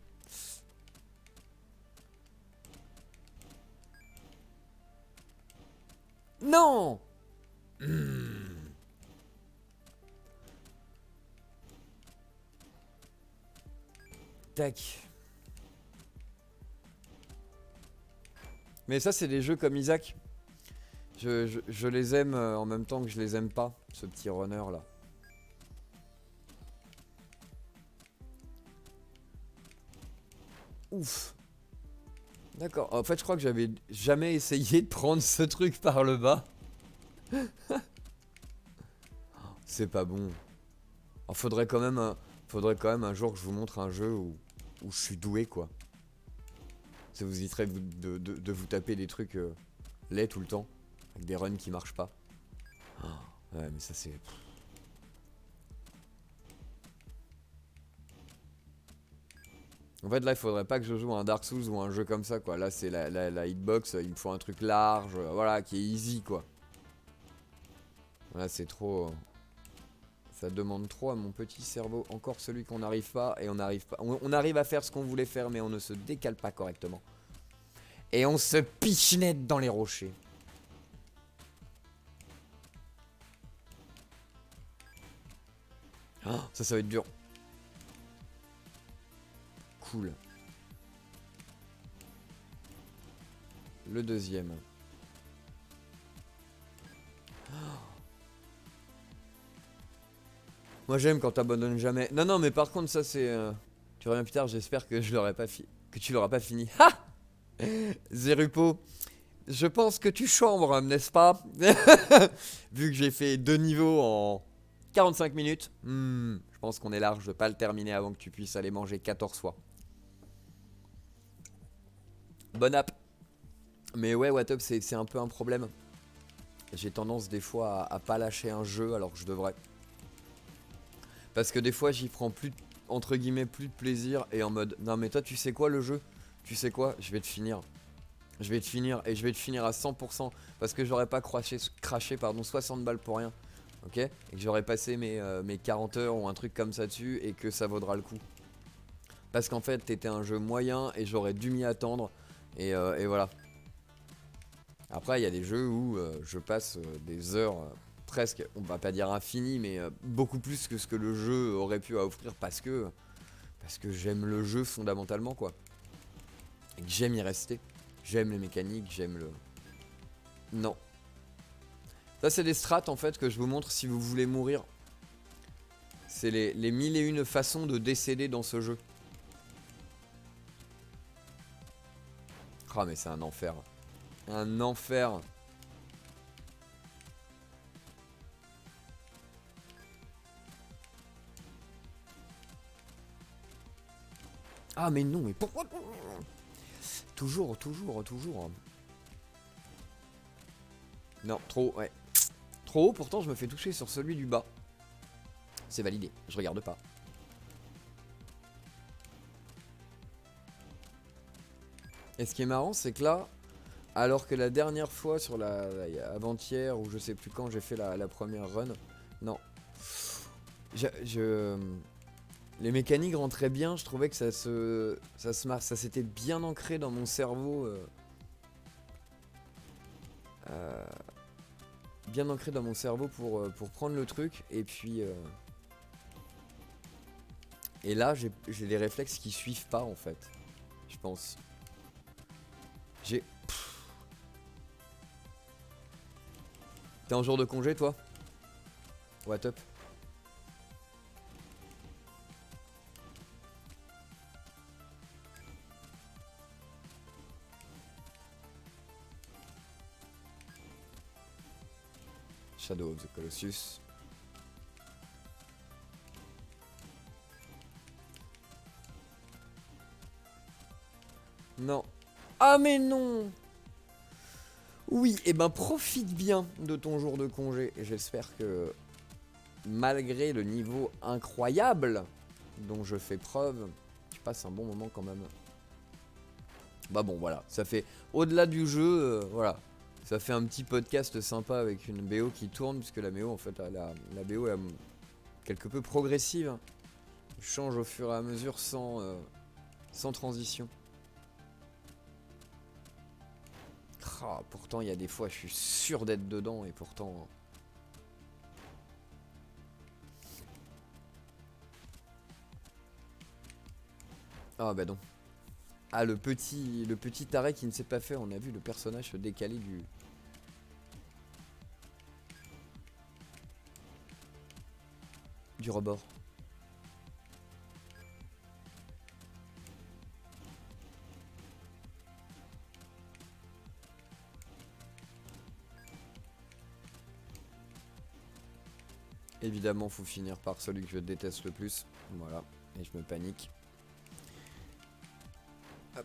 Non. Tac. Mais ça c'est des jeux comme Isaac. Je les aime en même temps que je les aime pas, ce petit runner là. Ouf. D'accord. En fait, je crois que j'avais jamais essayé de prendre ce truc par le bas. C'est pas bon. Oh, faudrait quand même un jour que je vous montre un jeu où je suis doué quoi. Ça vous éviterait de vous taper des trucs laids tout le temps. Avec des runs qui marchent pas. Oh, ouais, mais ça c'est... En fait là il faudrait pas que je joue à un Dark Souls ou un jeu comme ça quoi. Là c'est la hitbox, il me faut un truc large, voilà, qui est easy quoi. Là c'est trop... Ça demande trop à mon petit cerveau. Encore celui qu'on n'arrive pas. Et on n'arrive pas. On arrive à faire ce qu'on voulait faire, mais on ne se décale pas correctement. Et on se pichenette dans les rochers. Oh, ça va être dur. Cool. Le deuxième. Oh. Moi j'aime quand t'abandonnes jamais. Non, non, mais par contre, ça c'est. Tu reviens plus tard, j'espère que je l'aurai pas que tu l'auras pas fini. Ha! Zerupo, je pense que tu chambres, n'est-ce pas? Vu que j'ai fait 2 niveaux en 45 minutes, je pense qu'on est large de pas le terminer avant que tu puisses aller manger 14 fois. Bonne app. Mais ouais, what up, c'est un peu un problème. J'ai tendance des fois à pas lâcher un jeu alors que je devrais. Parce que des fois j'y prends plus, entre guillemets, plus de plaisir et en mode non mais toi tu sais quoi le jeu? Tu sais quoi? Je vais te finir. Je vais te finir et je vais te finir à 100% parce que j'aurais pas craché pardon, 60 balles pour rien. Ok? Et que j'aurais passé mes 40 heures ou un truc comme ça dessus et que ça vaudra le coup. Parce qu'en fait t'étais un jeu moyen et j'aurais dû m'y attendre et voilà. Après il y a des jeux où je passe des heures presque, on va pas dire infini mais beaucoup plus que ce que le jeu aurait pu offrir parce que j'aime le jeu fondamentalement quoi. Et que j'aime y rester. J'aime les mécaniques, j'aime le... Non. Ça c'est des strats en fait que je vous montre si vous voulez mourir. C'est les 1001 façons de décéder dans ce jeu. Ah mais c'est un enfer. Un enfer. Ah mais non, mais pourquoi? Toujours. Non, trop, ouais. Trop haut, pourtant je me fais toucher sur celui du bas. C'est validé, je regarde pas. Et ce qui est marrant, c'est que là, alors que la dernière fois sur avant-hier, ou je sais plus quand j'ai fait la première run, non. Les mécaniques rentraient bien, je trouvais que ça s'était bien ancré dans mon cerveau. Bien ancré dans mon cerveau pour prendre le truc. Et puis... et là, j'ai les réflexes qui suivent pas en fait. Je pense. J'ai... T'es en jour de congé toi? What up? Shadow of the Colossus. Non. Ah mais non! Oui, et ben profite bien de ton jour de congé. Et j'espère que malgré le niveau incroyable dont je fais preuve, tu passes un bon moment quand même. Bah bon voilà, ça fait au-delà du jeu, voilà. Ça fait un petit podcast sympa avec une BO qui tourne, puisque la BO en fait, la BO est quelque peu progressive. Elle change au fur et à mesure sans transition. Ah, pourtant il y a des fois je suis sûr d'être dedans et pourtant... Ah bah non. Ah le petit arrêt qui ne s'est pas fait, on a vu le personnage se décaler du rebord. Évidemment faut finir par celui que je déteste le plus. Voilà, et je me panique. Hop.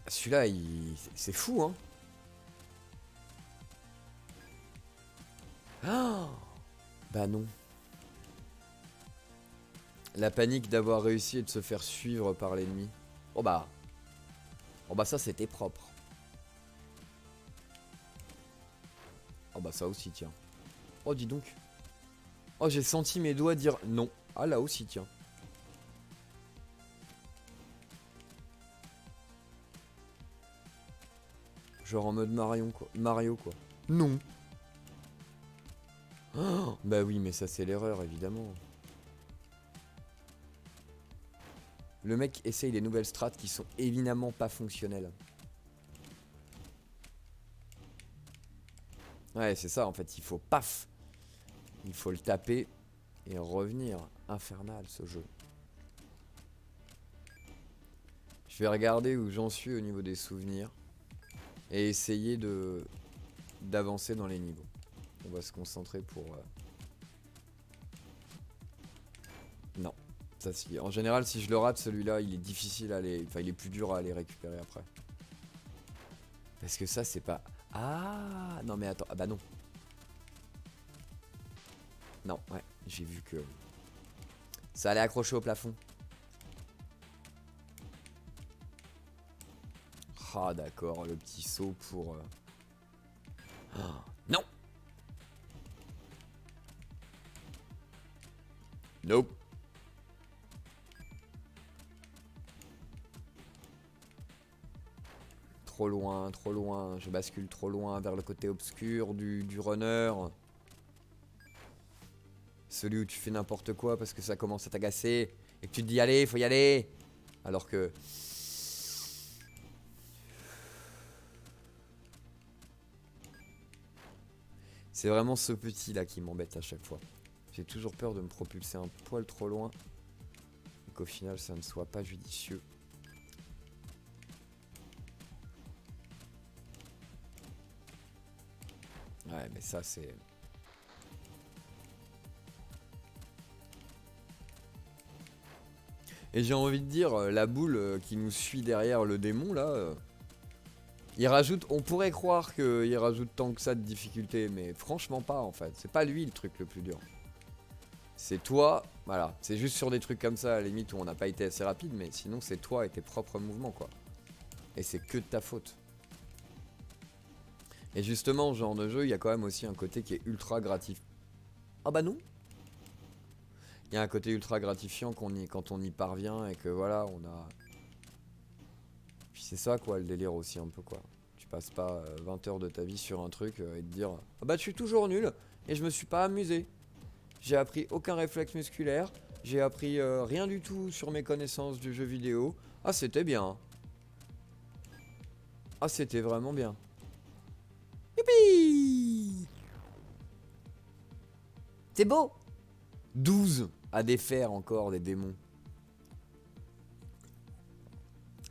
Celui-là, c'est fou, hein. Oh bah non. La panique d'avoir réussi et de se faire suivre par l'ennemi. Oh bah ça c'était propre. Oh bah ça aussi, tiens. Oh, dis donc. Oh, j'ai senti mes doigts dire non. Ah, là aussi, tiens. Genre en mode Mario, quoi. Mario, quoi. Non. Oh, bah oui, mais ça, c'est l'erreur, évidemment. Le mec essaye des nouvelles strats qui sont évidemment pas fonctionnelles. Ouais, c'est ça, en fait. Il faut paf. Il faut le taper et revenir. Infernal, ce jeu. Je vais regarder où j'en suis au niveau des souvenirs. Et essayer d'avancer dans les niveaux. On va se concentrer pour... Non. Ça, si. En général, si je le rate, celui-là, il est difficile à aller... Enfin, il est plus dur à aller récupérer après. Parce que ça, c'est pas... Ah non, mais attends. Ah bah non. Non, ouais. J'ai vu que... Ça allait accrocher au plafond. Ah d'accord, le petit saut pour... Oh, non. Nope. Trop loin, je bascule trop loin vers le côté obscur du runner. Celui où tu fais n'importe quoi parce que ça commence à t'agacer et que tu te dis allez, faut y aller. Alors que... C'est vraiment ce petit là qui m'embête à chaque fois. J'ai toujours peur de me propulser un poil trop loin et qu'au final ça ne soit pas judicieux. Ouais, mais ça c'est... Et j'ai envie de dire, la boule qui nous suit derrière le démon là, il rajoute, on pourrait croire qu'il rajoute tant que ça de difficulté, mais franchement pas en fait. C'est pas lui le truc le plus dur. C'est toi, voilà. C'est juste sur des trucs comme ça, à la limite où on n'a pas été assez rapide, mais sinon c'est toi et tes propres mouvements quoi. Et c'est que de ta faute. Et justement, ce genre de jeu, il y a quand même aussi un côté qui est ultra gratifiant. Ah bah non. Il y a un côté ultra gratifiant quand on y parvient et que voilà, on a... Puis c'est ça quoi, le délire aussi un peu quoi. Tu passes pas 20 heures de ta vie sur un truc et te dire ah bah je suis toujours nul et je me suis pas amusé. J'ai appris aucun réflexe musculaire, j'ai appris rien du tout sur mes connaissances du jeu vidéo. Ah c'était bien. Ah c'était vraiment bien. Youpi! C'est beau. 12 à défaire encore des démons.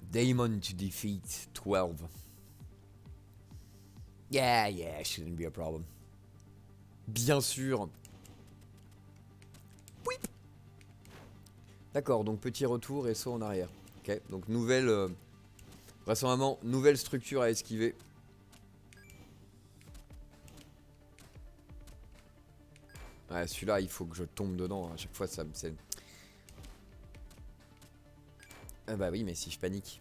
Daemon to defeat 12. Yeah, shouldn't be a problem. Bien sûr. Oui. D'accord, donc petit retour et saut en arrière. Ok, donc nouvelle... vraisemblablement, nouvelle structure à esquiver. Ouais, celui-là, il faut que je tombe dedans. À chaque fois, ça me... Ah bah oui, mais si je panique.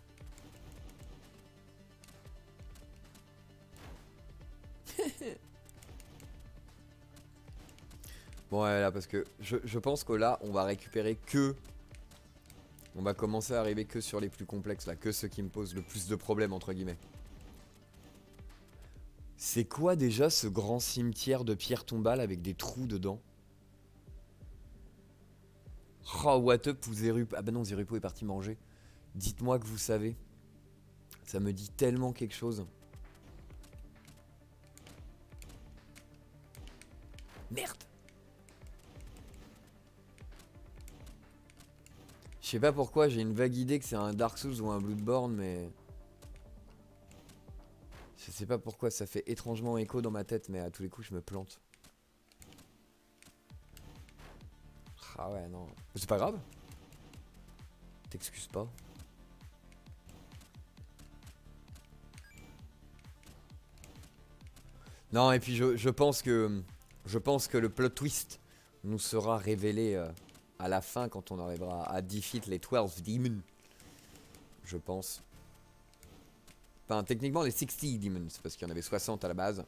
Bon, ouais, là, parce que je pense que là, on va récupérer que... On va commencer à arriver que sur les plus complexes, là. Que ceux qui me posent le plus de problèmes, entre guillemets. C'est quoi déjà ce grand cimetière de pierre tombale avec des trous dedans? Oh, what up ou Zerupo? Ah bah non, Zerupo est parti manger. Dites-moi que vous savez. Ça me dit tellement quelque chose. Merde. Je sais pas pourquoi, j'ai une vague idée que c'est un Dark Souls ou un Bloodborne, mais... Je sais pas pourquoi, ça fait étrangement écho dans ma tête, mais à tous les coups, je me plante. Ah ouais, non. C'est pas grave. T'excuses pas. Non, et puis je pense que... Je pense que le plot twist nous sera révélé à la fin quand on arrivera à defeat les 12 demons. Je pense. Enfin, techniquement, les 60 demons, parce qu'il y en avait 60 à la base.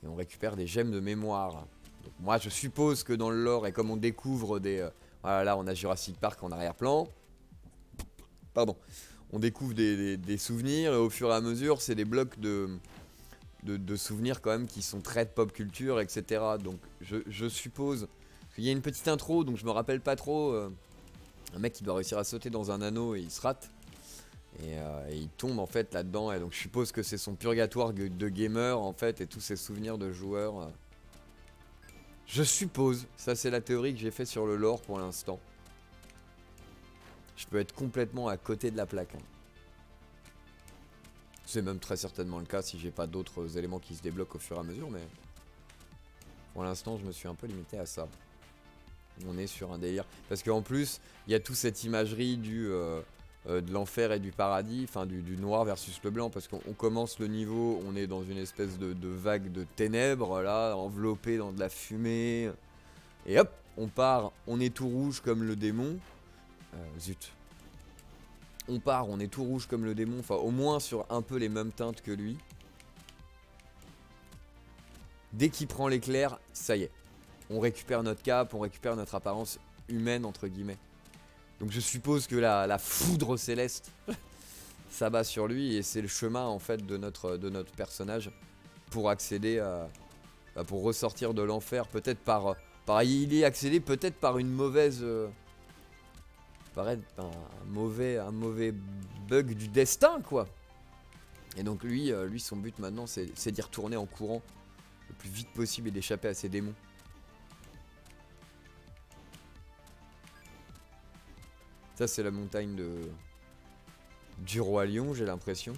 Et on récupère des gemmes de mémoire. Donc moi je suppose que dans le lore, et comme on découvre des... voilà, là on a Jurassic Park en arrière-plan. Pardon. On découvre des souvenirs et au fur et à mesure c'est des blocs de souvenirs quand même qui sont très de pop culture, etc. Donc je suppose qu'il y a une petite intro, donc je me rappelle pas trop. Un mec qui doit réussir à sauter dans un anneau et il se rate. Et il tombe en fait là-dedans. Et donc je suppose que c'est son purgatoire de gamer en fait. Et tous ses souvenirs de joueurs. Je suppose. Ça c'est la théorie que j'ai fait sur le lore pour l'instant. Je peux être complètement à côté de la plaque. C'est même très certainement le cas si j'ai pas d'autres éléments qui se débloquent au fur et à mesure. Mais pour l'instant je me suis un peu limité à ça. On est sur un délire. Parce qu'en plus il y a toute cette imagerie de l'enfer et du paradis, enfin du noir versus le blanc, parce qu'on commence le niveau, on est dans une espèce de vague de ténèbres, là, enveloppé dans de la fumée, et hop, on part, on est tout rouge comme le démon, zut, on part, on est tout rouge comme le démon, enfin au moins sur un peu les mêmes teintes que lui, dès qu'il prend l'éclair, ça y est, on récupère notre cape, on récupère notre apparence humaine, entre guillemets. Donc je suppose que la foudre céleste s'abat sur lui et c'est le chemin en fait de notre personnage pour accéder à... pour ressortir de l'enfer, peut-être par il est accédé peut-être par une mauvaise... un mauvais bug du destin quoi. Et donc lui son but maintenant c'est d'y retourner en courant le plus vite possible et d'échapper à ses démons. Ça c'est la montagne du roi lion, j'ai l'impression.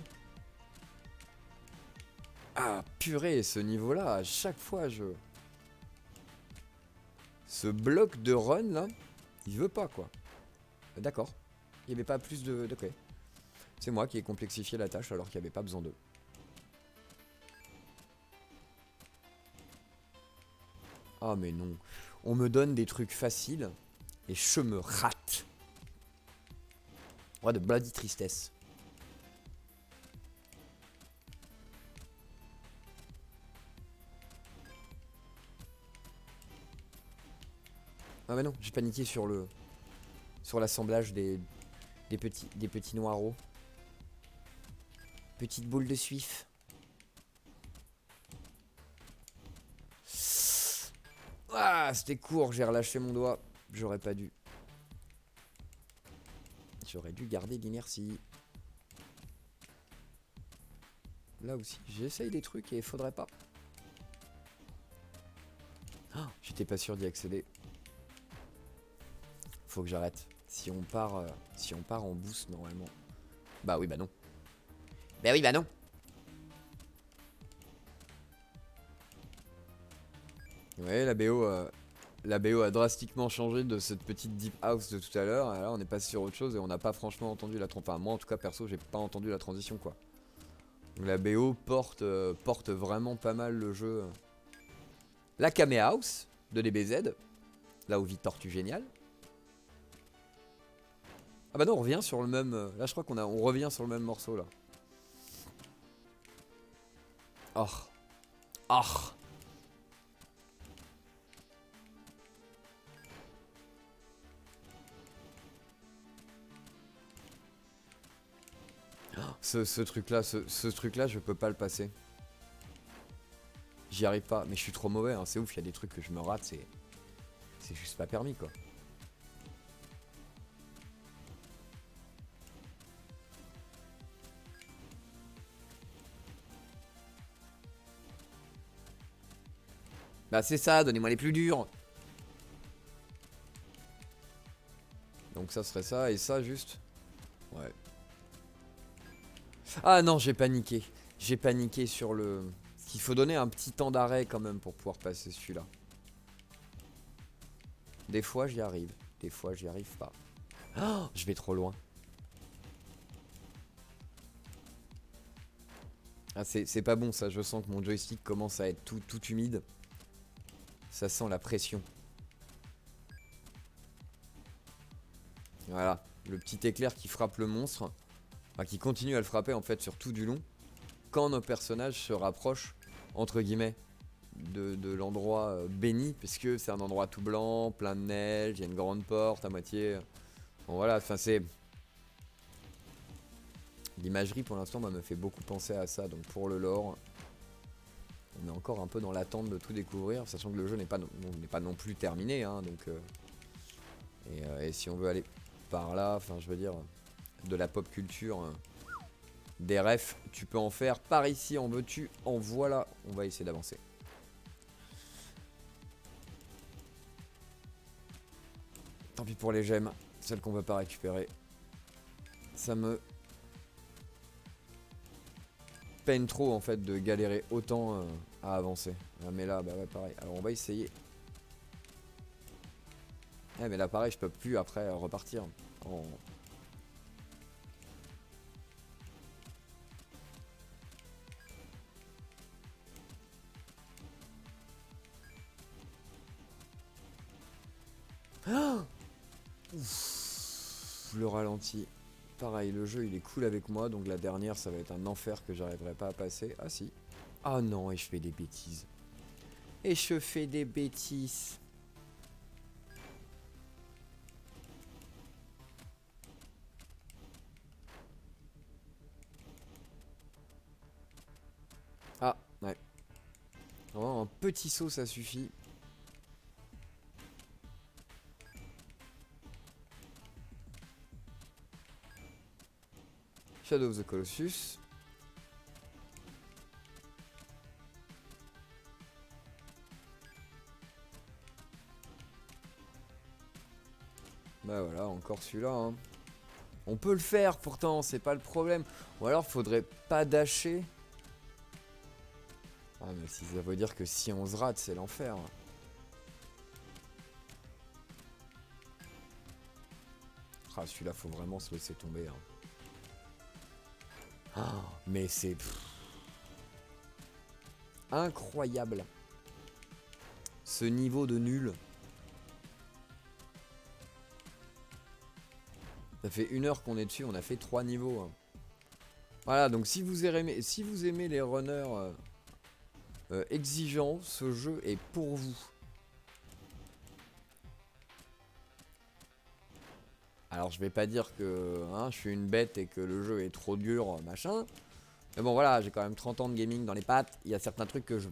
Ah purée, ce niveau là, à chaque fois ce bloc de run là, il veut pas quoi. D'accord, il n'y avait pas plus de... Ok. C'est moi qui ai complexifié la tâche alors qu'il n'y avait pas besoin d'eux. Ah mais non, on me donne des trucs faciles et je me rate. Ouais, de bloody tristesse. Ah mais non, j'ai paniqué sur l'assemblage des petits noireaux. Petite boule de suif. Ah, c'était court, j'ai relâché mon doigt. J'aurais pas dû. J'aurais dû garder l'inertie. Là aussi, j'essaye des trucs et il faudrait pas. Oh, j'étais pas sûr d'y accéder. Faut que j'arrête. Si on part en boost normalement. Bah oui, bah non. Bah oui, bah non. Ouais, la BO a drastiquement changé de cette petite deep house de tout à l'heure. Là, on est passé sur autre chose et on n'a pas franchement entendu la transition. Enfin, moi en tout cas, perso, j'ai pas entendu la transition quoi. Donc, la BO porte vraiment pas mal le jeu. La Kame House de DBZ. Là où vit Tortue Génial. Ah bah non, on revient sur le même... Là, je crois on revient sur le même morceau là. Oh. Oh. Ce truc là, ce truc là, je peux pas le passer. J'y arrive pas, mais je suis trop mauvais, hein. C'est ouf, il y a des trucs que je me rate, c'est juste pas permis quoi. Bah c'est ça, donnez-moi les plus durs. Donc ça serait ça, et ça juste. Ouais. Ah non, j'ai paniqué. J'ai paniqué sur le... Il faut donner un petit temps d'arrêt quand même pour pouvoir passer celui-là. Des fois j'y arrive, des fois j'y arrive pas. Oh, je vais trop loin. Ah c'est pas bon ça, je sens que mon joystick commence à être tout humide. Ça sent la pression. Voilà, le petit éclair qui frappe le monstre. Enfin, qui continue à le frapper en fait sur tout du long. Quand nos personnages se rapprochent, entre guillemets, de l'endroit béni, puisque c'est un endroit tout blanc, plein de neige, il y a une grande porte à moitié. Bon voilà, enfin c'est... L'imagerie pour l'instant me fait beaucoup penser à ça, donc pour le lore, on est encore un peu dans l'attente de tout découvrir, sachant que le jeu n'est pas non plus terminé, hein, donc... et si on veut aller par là, enfin je veux dire, de la pop culture, des refs, tu peux en faire, par ici en veux-tu, en voilà, on va essayer d'avancer. Tant pis pour les gemmes, celles qu'on veut pas récupérer. Ça me peine trop en fait de galérer autant à avancer. Ah, mais là, bah ouais, pareil. Alors on va essayer. Ouais, mais là pareil, je peux plus après repartir. En... Ouf, le ralenti. Pareil, le jeu il est cool avec moi, donc la dernière ça va être un enfer que j'arriverai pas à passer. Ah si. Ah non, et je fais des bêtises. Et je fais des bêtises. Ah, ouais. Vraiment un petit saut ça suffit. Shadow of the Colossus. Bah voilà, encore celui-là. Hein. On peut le faire pourtant, c'est pas le problème. Ou alors faudrait pas dasher. Ah mais si ça veut dire que si on se rate, c'est l'enfer. Ah celui-là faut vraiment se laisser tomber. Hein. Ah, mais c'est... incroyable. Ce niveau de nul. Ça fait 1 heure qu'on est dessus, on a fait 3 niveaux. Hein. Voilà, donc si vous aimez les runners exigeants, ce jeu est pour vous. Alors je vais pas dire que hein, je suis une bête et que le jeu est trop dur, machin. Mais bon voilà, j'ai quand même 30 ans de gaming dans les pattes. Il y a certains trucs que je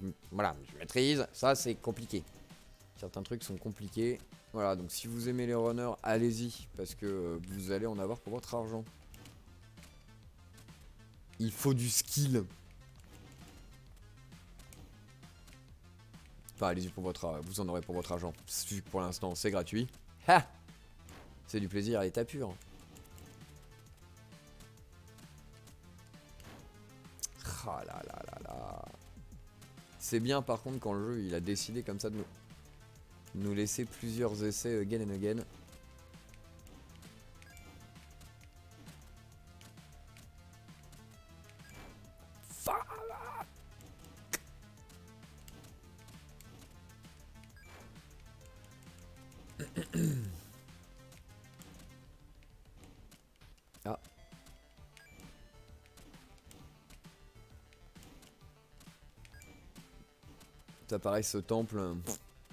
maîtrise. Ça c'est compliqué. Certains trucs sont compliqués. Voilà, donc si vous aimez les runners, allez-y. Parce que vous allez en avoir pour votre argent. Il faut du skill. Enfin, allez-y pour votre... vous en aurez pour votre argent. Pour l'instant, c'est gratuit. Ha! C'est du plaisir à l'état pur. Ah là là là là. C'est bien par contre quand le jeu il a décidé comme ça de nous laisser plusieurs essais again and again. Ah. Ça pareil ce temple,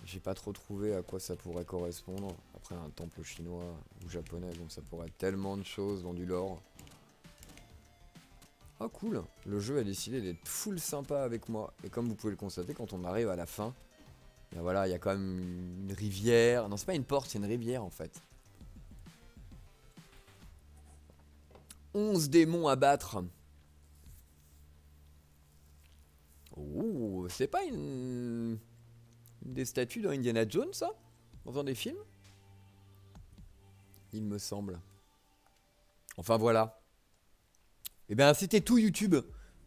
j'ai pas trop trouvé à quoi ça pourrait correspondre. Après un temple chinois ou japonais, donc ça pourrait être tellement de choses dans du lore. Oh cool, le jeu a décidé d'être full sympa avec moi. Et comme vous pouvez le constater, quand on arrive à la fin, ben voilà, il y a quand même une rivière. Non, c'est pas une porte, c'est une rivière en fait. 11 démons à battre. Oh, c'est pas une des statues dans Indiana Jones, ça? Dans un des films? Il me semble. Enfin voilà. Et bien c'était tout YouTube.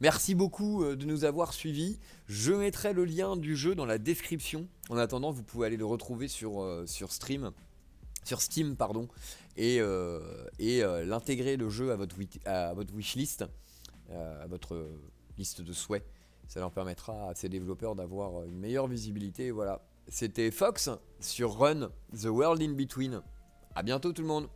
Merci beaucoup de nous avoir suivis. Je mettrai le lien du jeu dans la description. En attendant, vous pouvez aller le retrouver sur Steam, pardon, et l'intégrer le jeu à votre wishlist, à votre liste de souhaits. Ça leur permettra à ces développeurs d'avoir une meilleure visibilité. Voilà. C'était Fox sur Run, The World in Between. A bientôt tout le monde.